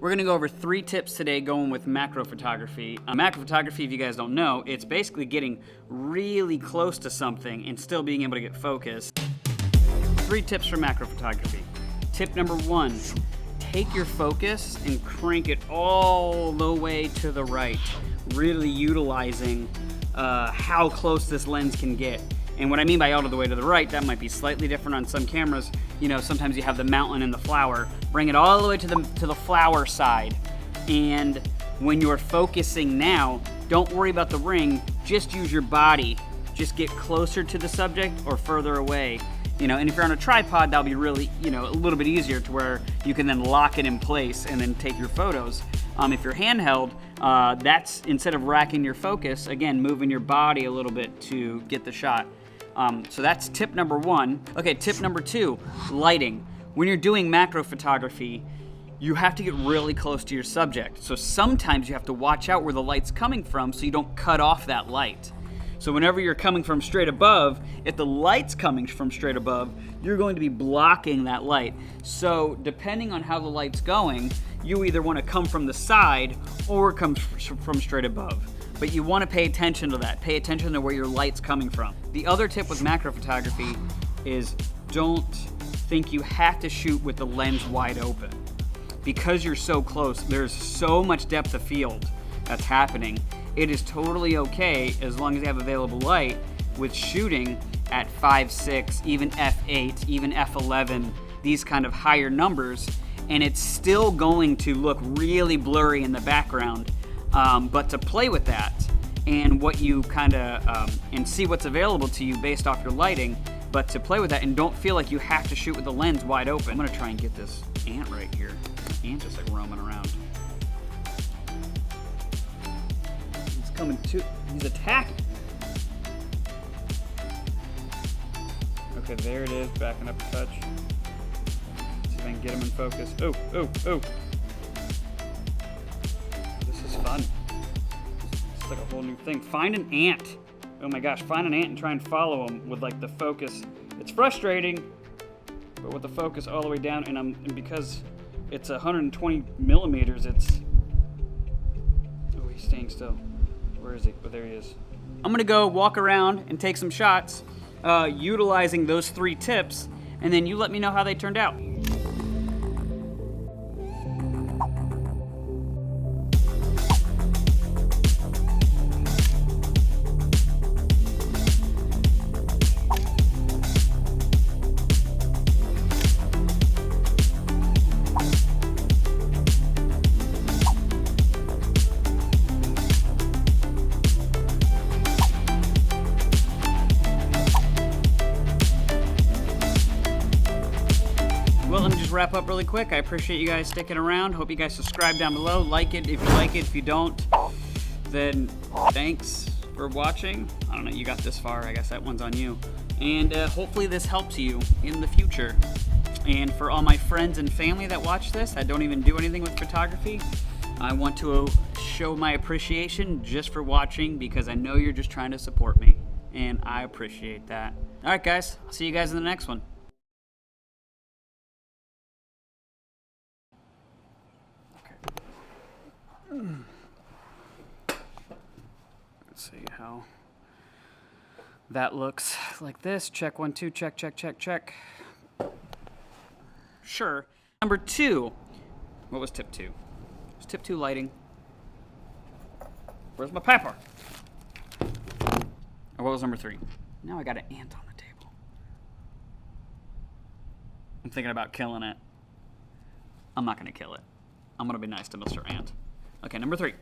We're gonna go over 3 tips today going with macro photography. Macro photography, if you guys don't know, it's basically getting really close to something and still being able to get focus. 3 tips for macro photography. Tip number 1, take your focus and crank it all the way to the right, really utilizing how close this lens can get. And what I mean by all the way to the right, that might be slightly different on some cameras. You know, sometimes you have the mountain and the flower. Bring it all the way to the flower side. And when you're focusing now, don't worry about the ring, just use your body. Just get closer to the subject or further away. You know, and if you're on a tripod, that'll be really, you know, a little bit easier to where you can then lock it in place and then take your photos. If you're handheld, that's, instead of racking your focus, again, moving your body a little bit to get the shot. So that's tip number 1. Okay, tip number 2, lighting. When you're doing macro photography, you have to get really close to your subject. So sometimes you have to watch out where the light's coming from so you don't cut off that light. So whenever you're coming from straight above, if the light's coming from straight above, you're going to be blocking that light. So depending on how the light's going, you either want to come from the side or come from straight above. But you want to pay attention to that. Pay attention to where your light's coming from. The other tip with macro photography is don't think you have to shoot with the lens wide open. Because you're so close, there's so much depth of field that's happening. It is totally okay as long as you have available light with shooting at 5.6, even f8, even f11, these kind of higher numbers, and it's still going to look really blurry in the background. But to play with that and what you kind of and see what's available to you based off your lighting, but to play with that and don't feel like you have to shoot with the lens wide open. I'm gonna try and get this ant right here. The ant just like roaming around. He's coming to. He's attacking. Okay, there it is. Backing up a touch. See if I can get him in focus. Oh, oh, oh. Fun. It's like a whole new thing. Find an ant. Oh my gosh, find an ant and try and follow them with like the focus. It's frustrating, but with the focus all the way down, and because it's 120 millimeters, it's. Oh, he's staying still. Where is he? Oh, there he is. I'm gonna go walk around and take some shots, utilizing those 3 tips, and then you let me know how they turned out. Well, let me just wrap up really quick. I appreciate you guys sticking around. Hope you guys subscribe down below. Like it if you like it. If you don't, then thanks for watching. I don't know, you got this far. I guess that one's on you. And hopefully this helps you in the future. And for all my friends and family that watch this, that don't even do anything with photography, I want to show my appreciation just for watching because I know you're just trying to support me. And I appreciate that. All right, guys. I'll see you guys in the next one. Let's see how that looks like this. Check 1, 2, check, check, check, check. Sure. Number 2. What was tip 2? It was tip 2 lighting. Where's my paper? Or what was number 3? Now I got an ant on the table. I'm thinking about killing it. I'm not going to kill it. I'm going to be nice to Mr. Ant. Okay, number 3.